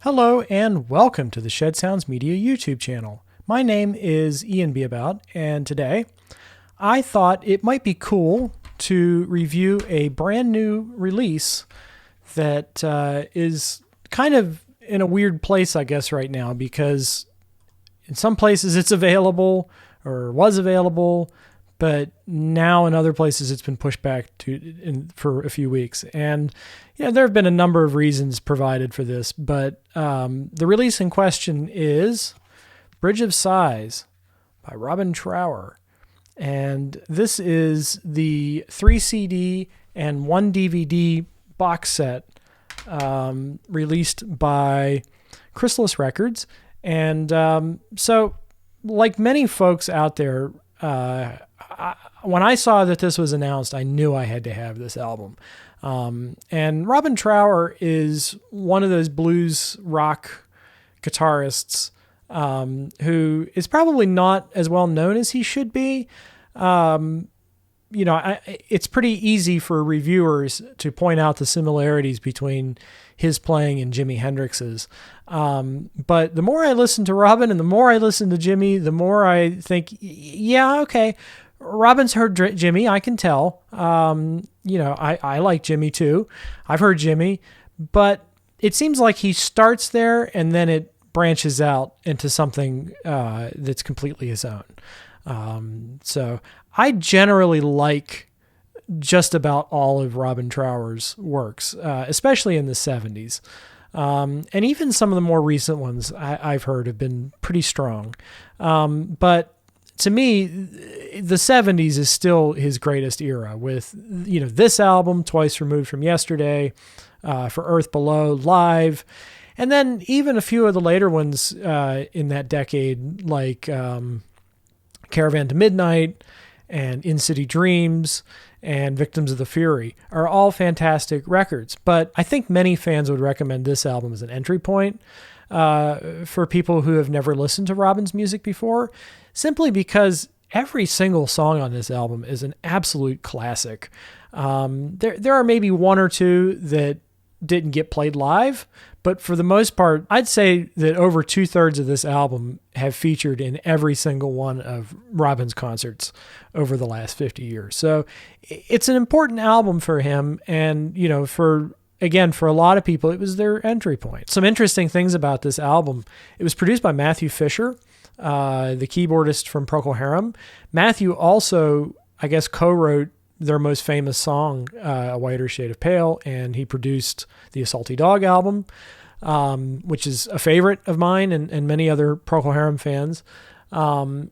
Hello and welcome to the Shed Sounds Media YouTube channel. My name is Ian Beabout, and today I thought it might be cool to review a brand new release that is kind of in a weird place, I guess, right now, because in some places it's available or was available, but now in other places it's been pushed back for a few weeks. And there have been a number of reasons provided for this, but the release in question is Bridge of Sighs by Robin Trower. And this is the 3 CD and 1 DVD box set released by Chrysalis Records. And so, like many folks out there, when I saw that this was announced, I knew I had to have this album. And Robin Trower is one of those blues rock guitarists who is probably not as well known as he should be. It's pretty easy for reviewers to point out the similarities between his playing and Jimi Hendrix's. But the more I listen to Robin and the more I listen to Jimmy, the more I think, yeah, okay, Robin's heard Jimmy, I can tell. I like Jimmy too. I've heard Jimmy, but it seems like he starts there and then it branches out into something that's completely his own. So I generally like just about all of Robin Trower's works, especially in the 70s. And even some of the more recent ones I've heard have been pretty strong. But to me, the 70s is still his greatest era with, this album, Twice Removed from Yesterday, For Earth Below, Live, and then even a few of the later ones in that decade, like Caravan to Midnight and In City Dreams and Victims of the Fury are all fantastic records. But I think many fans would recommend this album as an entry point for people who have never listened to Robin's music before, simply because every single song on this album is an absolute classic. There are maybe one or two that didn't get played live, but for the most part, I'd say that over 2/3 of this album have featured in every single one of Robin's concerts over the last 50 years. So it's an important album for him. And, for a lot of people, it was their entry point. Some interesting things about this album: it was produced by Matthew Fisher, the keyboardist from Procol Harum. Matthew also, I guess, co-wrote their most famous song, A Whiter Shade of Pale, and he produced the A Salty Dog album, which is a favorite of mine and many other Procol Harum fans. And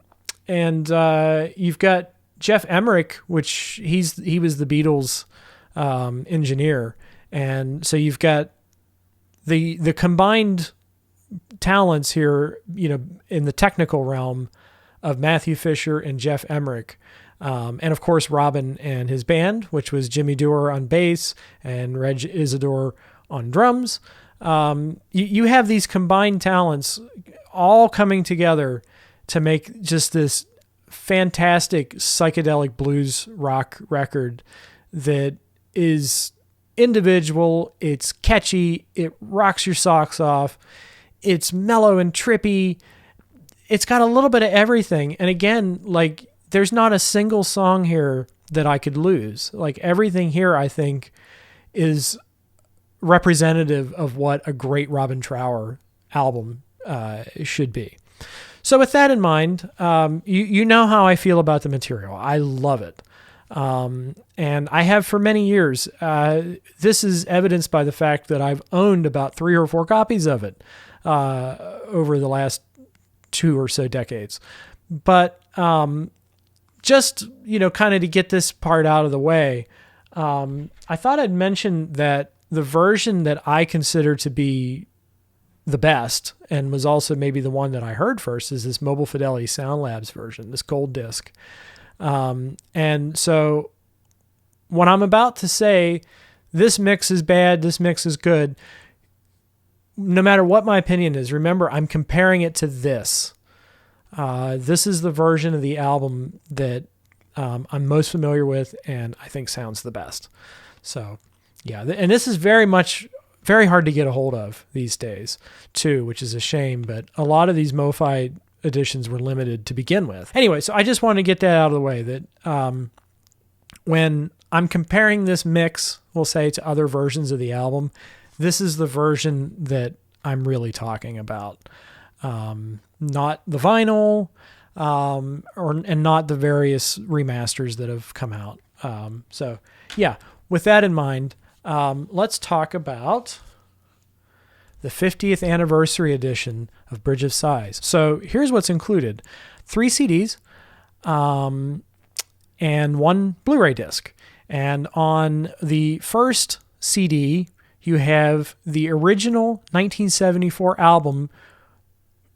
you've got Jeff Emerick, which he was the Beatles engineer. And so you've got the combined talents here, in the technical realm of Matthew Fisher and Jeff Emerick. And of course, Robin and his band, which was Jimmy Dore on bass and Reg Isidore on drums. You have these combined talents all coming together to make just this fantastic psychedelic blues rock record that is individual, it's catchy, it rocks your socks off, it's mellow and trippy, it's got a little bit of everything. And again, there's not a single song here that I could lose. Everything here, I think, is representative of what a great Robin Trower album should be. So with that in mind, you know how I feel about the material. I love it. And I have for many years. This is evidenced by the fact that I've owned about 3 or 4 copies of it over the last 2 or so decades. But just, kind of to get this part out of the way, I thought I'd mention that the version that I consider to be the best, and was also maybe the one that I heard first, is this Mobile Fidelity Sound Labs version, this gold disc. And so when I'm about to say this mix is bad, this mix is good, no matter what my opinion is, remember, I'm comparing it to this. This is the version of the album that I'm most familiar with and I think sounds the best. So, yeah, and this is very much very hard to get a hold of these days too, which is a shame, but a lot of these MoFi editions were limited to begin with. Anyway, so I just wanted to get that out of the way, that when I'm comparing this mix, we'll say, to other versions of the album, this is the version that I'm really talking about. Not the vinyl, and not the various remasters that have come out. So yeah, with that in mind, let's talk about the 50th anniversary edition of Bridge of Sighs. So here's what's included: 3 CDs, and 1 Blu Ray disc. And on the first CD, you have the original 1974 album,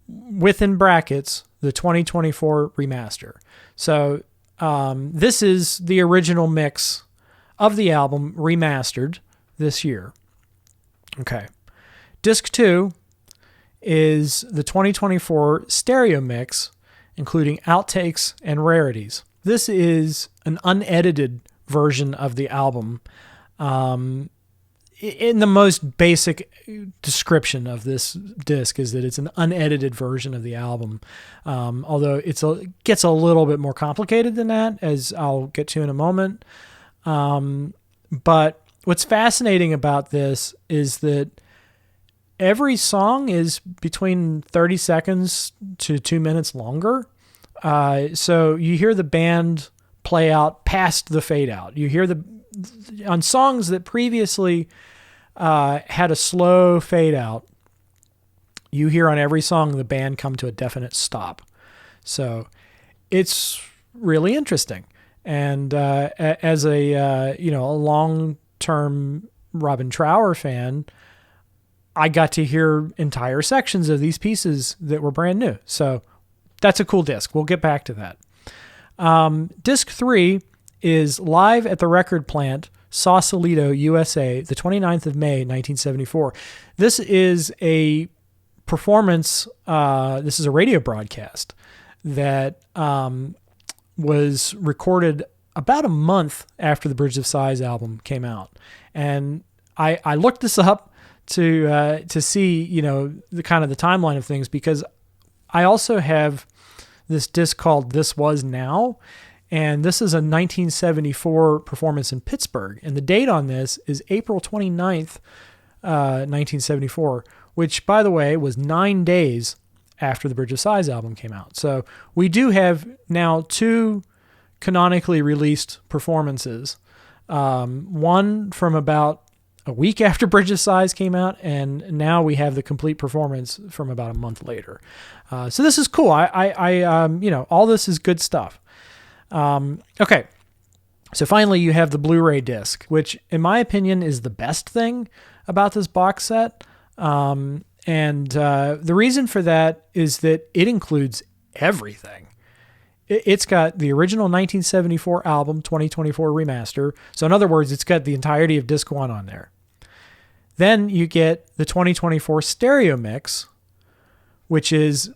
within brackets, the 2024 remaster. So this is the original mix of the album remastered this year. Okay. Disc 2 is the 2024 stereo mix, including outtakes and rarities. This is an unedited version of the album. In the most basic description of this disc is that it's an unedited version of the album. Although it gets a little bit more complicated than that, as I'll get to in a moment. But what's fascinating about this is that every song is between 30 seconds to 2 minutes longer. So you hear the band play out past the fade out. You hear on songs that previously had a slow fade out, you hear on every song the band come to a definite stop. So it's really interesting. And as a long-term Robin Trower fan, I got to hear entire sections of these pieces that were brand new. So that's a cool disc. We'll get back to that. Disc 3 is Live at the Record Plant, Sausalito, USA, the 29th of May, 1974. This is a performance, this is a radio broadcast that was recorded about a month after the Bridge of Sighs album came out. And I looked this up to see, the kind of the timeline of things, because I also have this disc called This Was Now, and this is a 1974 performance in Pittsburgh. And the date on this is April 29th, 1974, which, by the way, was 9 days after the Bridge of Sighs album came out. So we do have now 2 canonically released performances. One from about a week after Bridge of Sighs came out, and now we have the complete performance from about a month later. So this is cool. All this is good stuff. Okay. So finally, you have the Blu Ray disc, which, in my opinion, is the best thing about this box set. And the reason for that is that it includes everything. It's got the original 1974 album, 2024 remaster. So in other words, it's got the entirety of disc 1 on there. Then you get the 2024 stereo mix, which is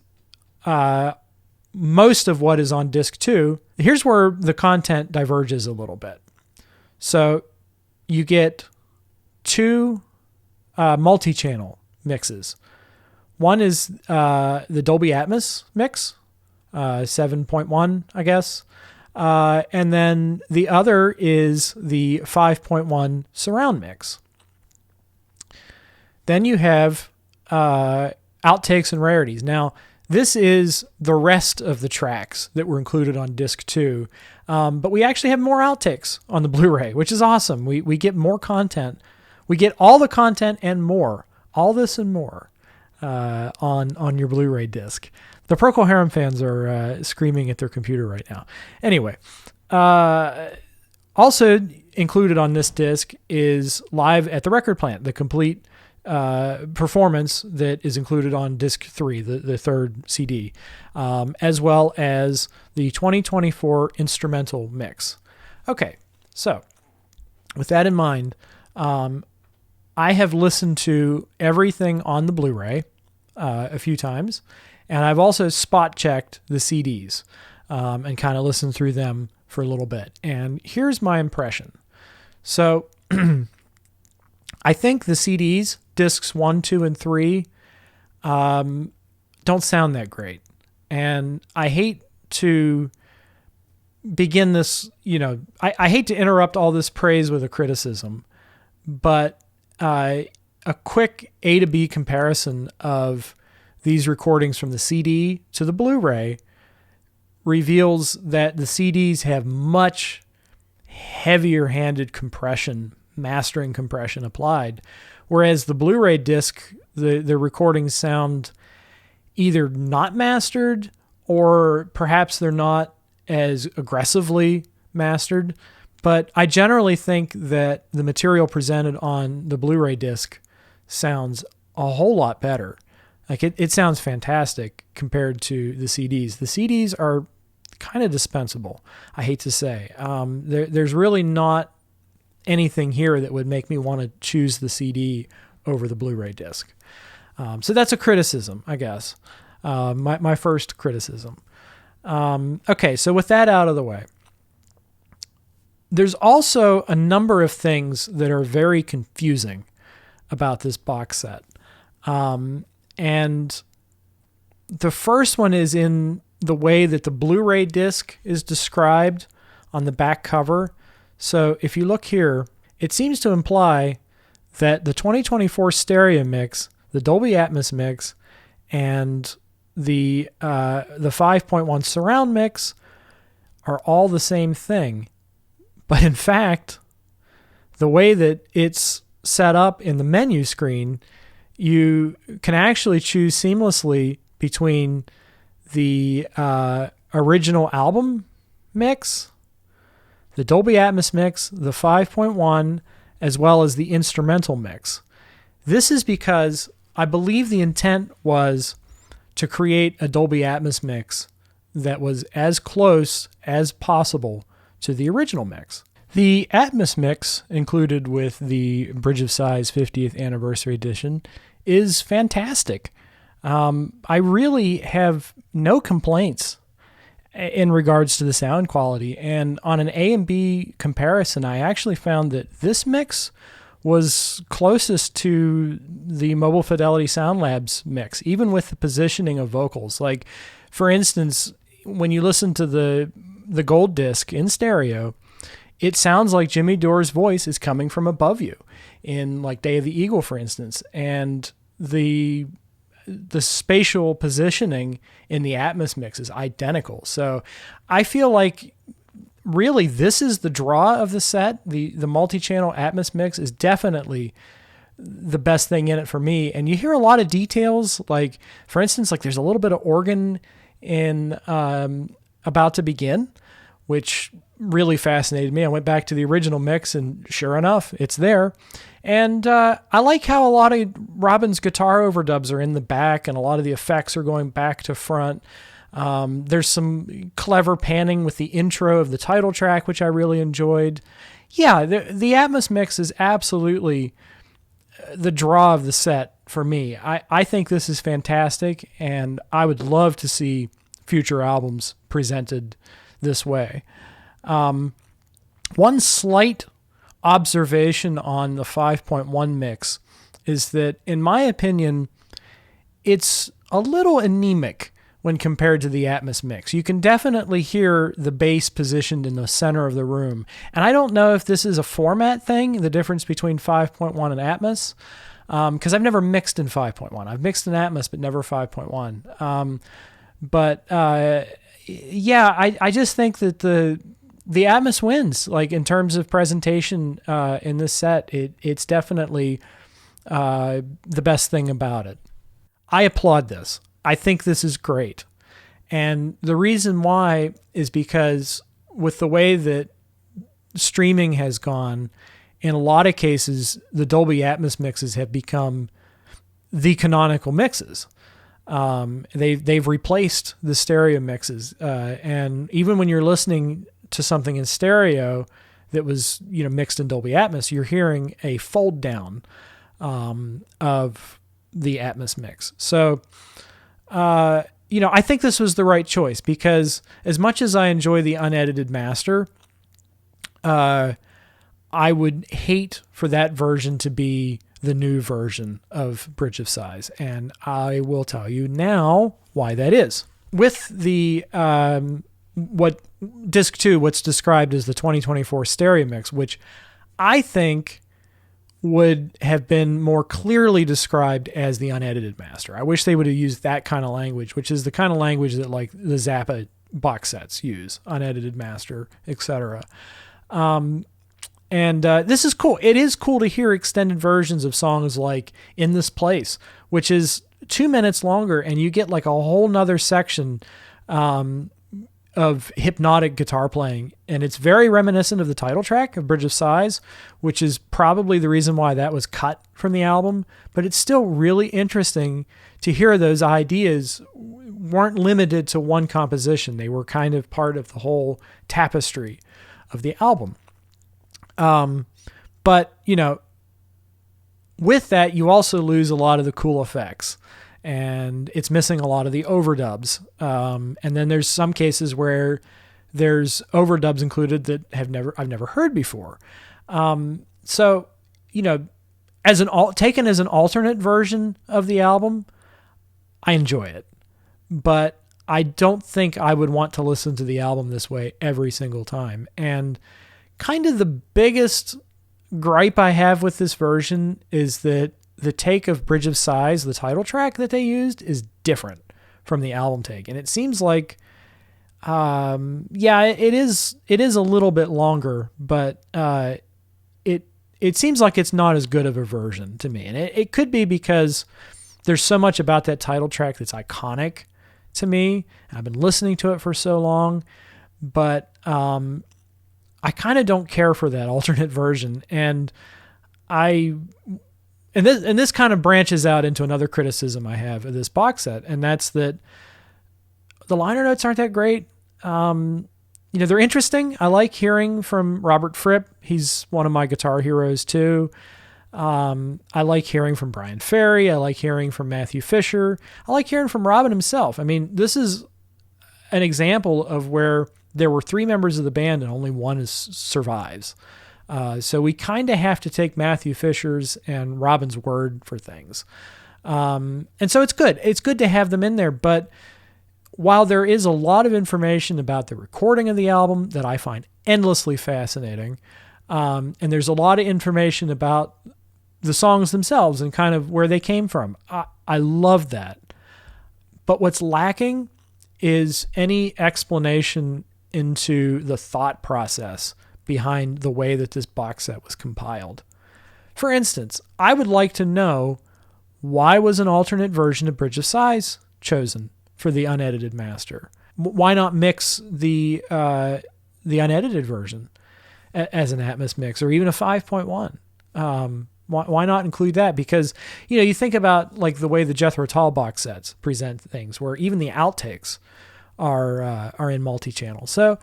most of what is on disc 2. Here's where the content diverges a little bit. So you get 2 multi-channel mixes. One is the Dolby Atmos mix, 7.1, I guess. And then the other is the 5.1 surround mix. Then you have outtakes and rarities. Now, this is the rest of the tracks that were included on disc 2. But we actually have more outtakes on the Blu-ray, which is awesome. We get more content. We get all the content and more. All this and more on your Blu-ray disc. The Procol Harum fans are screaming at their computer right now. Anyway, also included on this disc is Live at the Record Plant, the complete performance that is included on disc 3, the third CD, as well as the 2024 instrumental mix. Okay, so with that in mind, I have listened to everything on the Blu-ray a few times, and I've also spot checked the CDs and kind of listened through them for a little bit. And here's my impression. So I think the CDs, discs 1, 2, and 3, don't sound that great. And I hate to begin this, I hate to interrupt all this praise with a criticism, but a quick A to B comparison of these recordings from the CD to the Blu Ray reveals that the CDs have much heavier handed compression, mastering compression applied, whereas the Blu Ray disc, the recordings sound either not mastered or perhaps they're not as aggressively mastered. But I generally think that the material presented on the Blu Ray disc sounds a whole lot better. Like it sounds fantastic compared to the CDs. The CDs are kind of dispensable, I hate to say. There's really not anything here that would make me want to choose the CD over the Blu Ray disc. So that's a criticism, I guess. My first criticism. Okay, so with that out of the way, there's also a number of things that are very confusing about this box set. And the first one is in the way that the Blu Ray disc is described on the back cover. So if you look here, it seems to imply that the 2024 stereo mix, the Dolby Atmos mix, and the 5.1 surround mix are all the same thing. But in fact, the way that it's set up in the menu screen, you can actually choose seamlessly between the original album mix, the Dolby Atmos mix, the 5.1, as well as the instrumental mix. This is because I believe the intent was to create a Dolby Atmos mix that was as close as possible to the original mix. The Atmos mix, included with the Bridge of Sighs 50th Anniversary Edition, is fantastic. I really have no complaints in regards to the sound quality. And on an A and B comparison, I actually found that this mix was closest to the Mobile Fidelity Sound Labs mix, even with the positioning of vocals. Like, for instance, when you listen to the gold disc in stereo, it sounds like Jimmy Dore's voice is coming from above you in like Day of the Eagle, for instance. And the spatial positioning in the Atmos mix is identical. So I feel like really this is the draw of the set. The multi-channel Atmos mix is definitely the best thing in it for me. And you hear a lot of details, like, for instance, like there's a little bit of organ in About to Begin, which really fascinated me. I went back to the original mix and sure enough, it's there. And I like how a lot of Robin's guitar overdubs are in the back and a lot of the effects are going back to front. There's some clever panning with the intro of the title track, which I really enjoyed. Yeah, the Atmos mix is absolutely the draw of the set for me. I think this is fantastic, and I would love to see future albums presented this way. One slight observation on the 5.1 mix is that, in my opinion, it's a little anemic when compared to the Atmos mix. You can definitely hear the bass positioned in the center of the room. And I don't know if this is a format thing, the difference between 5.1 and Atmos, because I've never mixed in 5.1. I've mixed in Atmos, but never 5.1. Yeah, I just think that the Atmos wins, like in terms of presentation in this set. It's definitely the best thing about it. I applaud this. I think this is great. And the reason why is because with the way that streaming has gone, in a lot of cases, the Dolby Atmos mixes have become the canonical mixes. They've replaced the stereo mixes. And even when you're listening to something in stereo that was, mixed in Dolby Atmos, you're hearing a fold down of the Atmos mix. So, I think this was the right choice because as much as I enjoy the unedited master, I would hate for that version to be the new version of Bridge of Sighs. And I will tell you now why that is. With the disc 2, what's described as the 2024 stereo mix, which I think would have been more clearly described as the unedited master. I wish they would have used that kind of language, which is the kind of language that like the Zappa box sets use, unedited master, etc. This is cool. It is cool to hear extended versions of songs like In This Place, which is 2 minutes longer, and you get like a whole nother section of hypnotic guitar playing. And it's very reminiscent of the title track of Bridge of Sighs, which is probably the reason why that was cut from the album. But it's still really interesting to hear those ideas weren't limited to one composition. They were kind of part of the whole tapestry of the album. But, you know, with that, you also lose a lot of the cool effects, and it's missing a lot of the overdubs. And then there's some cases where there's overdubs included that I've never heard before. So, you know, taken as an alternate version of the album, I enjoy it, but I don't think I would want to listen to the album this way every single time. And kind of the biggest gripe I have with this version is that the take of Bridge of Sighs, the title track that they used, is different from the album take. And it seems like, it is a little bit longer, but it seems like it's not as good of a version to me. And it could be because there's so much about that title track that's iconic to me. I've been listening to it for so long, but I kind of don't care for that alternate version. And this kind of branches out into another criticism I have of this box set, and that's that the liner notes aren't that great. You know, they're interesting. I like hearing from Robert Fripp. He's one of my guitar heroes too. I like hearing from Brian Ferry. I like hearing from Matthew Fisher. I like hearing from Robin himself. I mean, this is an example of where there were 3 members of the band and only one survives. So we kind of have to take Matthew Fisher's and Robin's word for things. And so it's good. It's good to have them in there. But while there is a lot of information about the recording of the album that I find endlessly fascinating, and there's a lot of information about the songs themselves and kind of where they came from, I love that. But what's lacking is any explanation into the thought process behind the way that this box set was compiled. For instance, I would like to know, why was an alternate version of Bridge of Sighs chosen for the unedited master? Why not mix the unedited version as an Atmos mix, or even a 5.1? Why not include that? Because, you know, you think about like the way the Jethro Tull box sets present things, where even the outtakes are in multi-channel. So,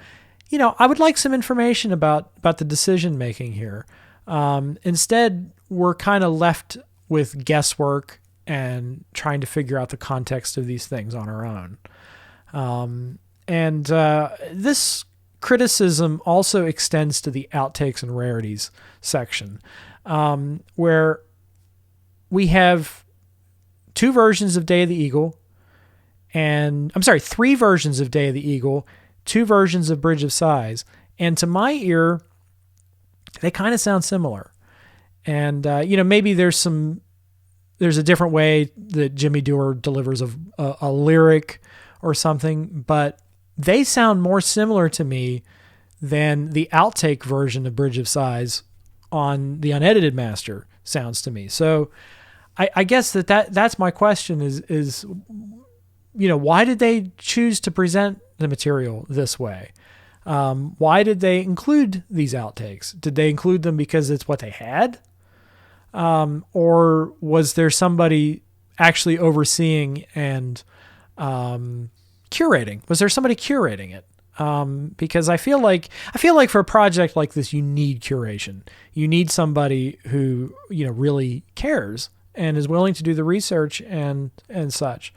you know, I would like some information about the decision making here. Instead, we're kind of left with guesswork and trying to figure out the context of these things on our own. This criticism also extends to the Outtakes and Rarities section, where we have 2 versions of Day of the Eagle, and 3 versions of Day of the Eagle, 2 versions of Bridge of Sighs, and to my ear, they kind of sound similar. And you know, maybe there's a different way that Jimmy Dore delivers a lyric or something, but they sound more similar to me than the outtake version of Bridge of Sighs on the unedited master sounds to me. So I guess that's my question is, you know, why did they choose to present the material this way? Why did they include these outtakes? Did they include them because it's what they had? Or was there somebody actually overseeing and curating? Was there somebody curating it? Because I feel like for a project like this, you need curation. You need somebody who, you know, really cares and is willing to do the research and such.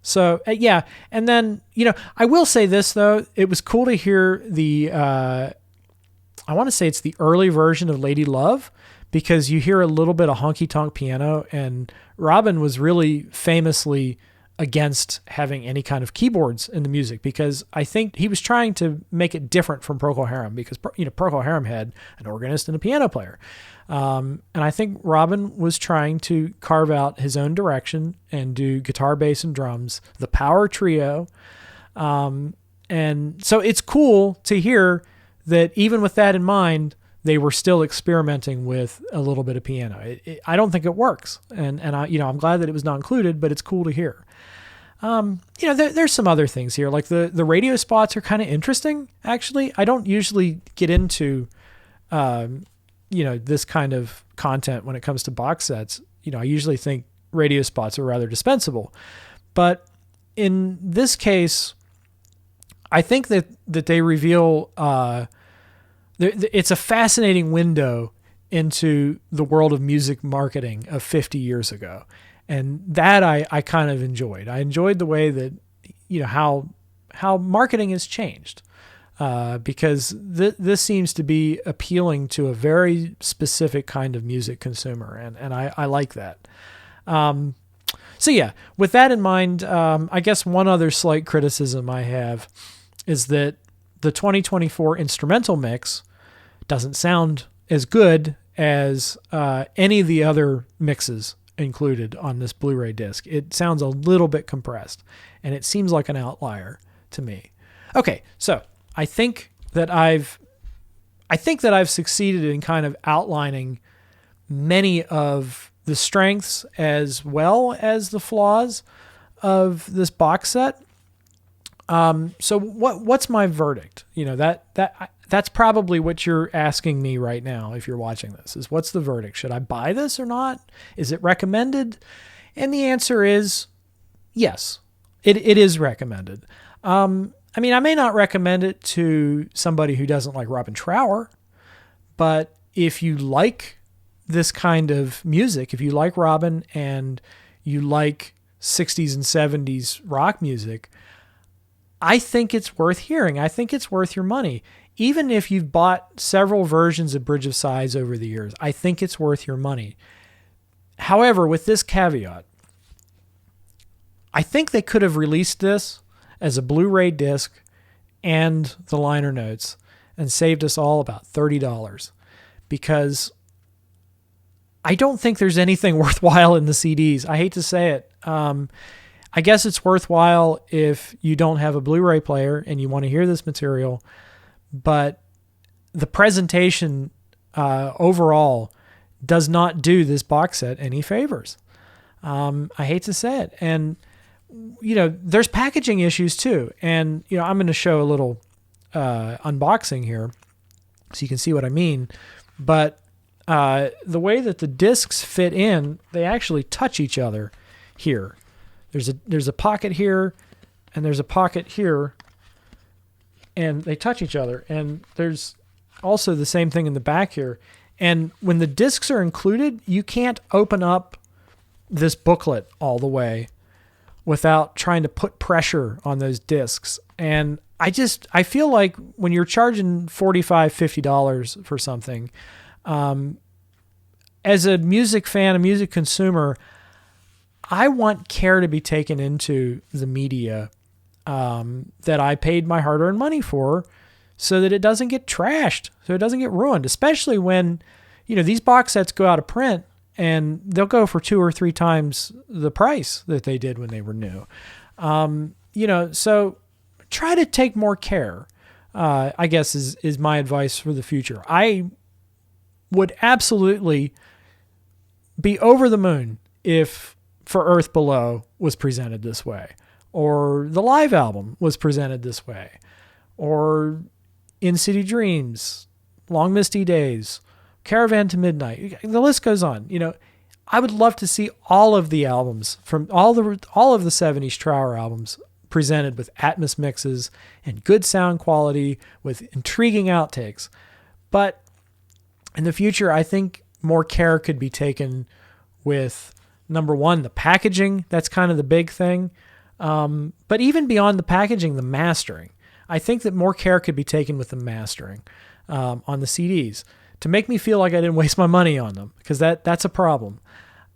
So yeah. And then, you know, I will say this though, it was cool to hear the I want to say it's the early version of Lady Love, because you hear a little bit of honky tonk piano, and Robin was really famously against having any kind of keyboards in the music, because I think he was trying to make it different from Procol Harum, because Procol Harum had an organist and a piano player. And I think Robin was trying to carve out his own direction and do guitar, bass, and drums, the power trio. And so it's cool to hear that even with that in mind, they were still experimenting with a little bit of piano. I don't think it works. And I'm glad that it was not included, but it's cool to hear. There's some other things here. Like the radio spots are kind of interesting, actually. I don't usually get into, this kind of content when it comes to box sets. I usually think radio spots are rather dispensable. But in this case, I think that they reveal, it's a fascinating window into the world of music marketing of 50 years ago. And that I kind of enjoyed. I enjoyed the way that, how marketing has changed, because this seems to be appealing to a very specific kind of music consumer. And I like that. So yeah, with that in mind, I guess one other slight criticism I have is that the 2024 instrumental mix doesn't sound as good as any of the other mixes included on this Blu-ray disc. It sounds a little bit compressed, and it seems like an outlier to me. Okay, so I think that I've succeeded in kind of outlining many of the strengths as well as the flaws of this box set. So what's my verdict? That's probably what you're asking me right now if you're watching this, is what's the verdict? Should I buy this or not? Is it recommended? And the answer is yes, it is recommended. I may not recommend it to somebody who doesn't like Robin Trower, but if you like this kind of music, if you like Robin and you like 60s and 70s rock music, I think it's worth hearing. I think it's worth your money. Even if you've bought several versions of Bridge of Sighs over the years, I think it's worth your money. However, with this caveat, I think they could have released this as a Blu-ray disc and the liner notes and saved us all about $30, because I don't think there's anything worthwhile in the CDs. I hate to say it. I guess it's worthwhile if you don't have a Blu-ray player and you want to hear this material, but the presentation overall does not do this box set any favors. I hate to say it. And, there's packaging issues too. And, I'm going to show a little unboxing here so you can see what I mean. But the way that the discs fit in, they actually touch each other here. There's a pocket here, and there's a pocket here, and they touch each other. And there's also the same thing in the back here. And when the discs are included, you can't open up this booklet all the way without trying to put pressure on those discs. And I feel like when you're charging $45, $50 for something, as a music fan, a music consumer, I want care to be taken into the media that I paid my hard-earned money for, so that it doesn't get trashed, so it doesn't get ruined, especially when, these box sets go out of print and they'll go for 2 or 3 times the price that they did when they were new. So try to take more care, I guess is my advice for the future. I would absolutely be over the moon if For Earth Below was presented this way, or the live album was presented this way, or In City Dreams, Long Misty Days, Caravan to Midnight. The list goes on. I would love to see all of the albums from all of the 70s Trower albums presented with Atmos mixes and good sound quality with intriguing outtakes. But in the future, I think more care could be taken with, number one, the packaging. That's kind of the big thing. But even beyond the packaging, the mastering. I think that more care could be taken with the mastering. on the CDs to make me feel like I didn't waste my money on them, because that's a problem.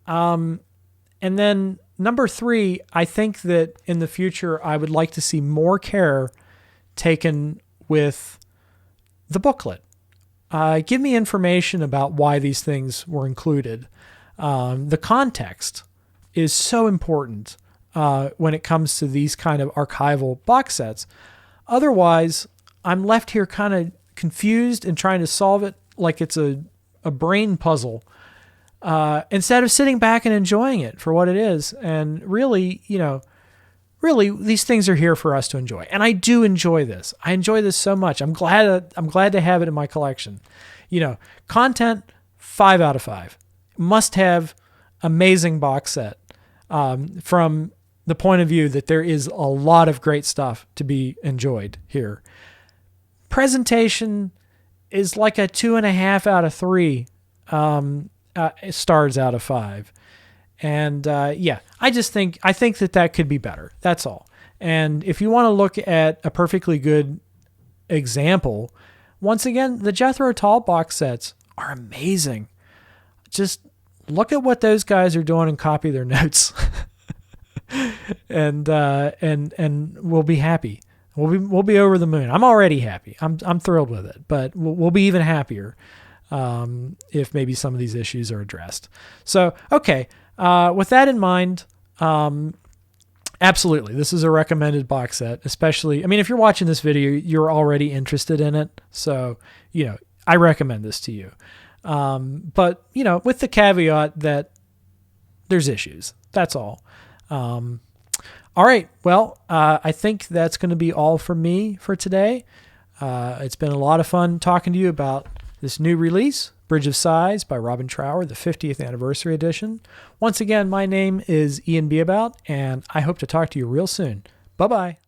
And then number 3, I think that in the future, I would like to see more care taken with the booklet. Give me information about why these things were included. The context is so important when it comes to these kind of archival box sets. Otherwise, I'm left here kind of confused and trying to solve it like it's a brain puzzle, instead of sitting back and enjoying it for what it is. And really, these things are here for us to enjoy. And I do enjoy this. I enjoy this so much. I'm glad to have it in my collection. Content, 5 out of 5. Must have, amazing box set, from the point of view that there is a lot of great stuff to be enjoyed here. Presentation is like a 2.5 out of 3 stars out of 5. And I think that could be better. That's all. And if you want to look at a perfectly good example, once again, the Jethro Tull box sets are amazing. Just look at what those guys are doing and copy their notes, and we'll be happy. We'll be over the moon. I'm already happy. I'm thrilled with it, but we'll be even happier if maybe some of these issues are addressed. So, okay. With that in mind, absolutely, this is a recommended box set, especially, if you're watching this video, you're already interested in it. So, I recommend this to you. But, with the caveat that there's issues. That's all. All right. Well, I think that's going to be all from me for today. It's been a lot of fun talking to you about this new release, Bridge of Sighs by Robin Trower, the 50th anniversary edition. Once again, my name is Ian Beabout, and I hope to talk to you real soon. Bye-bye.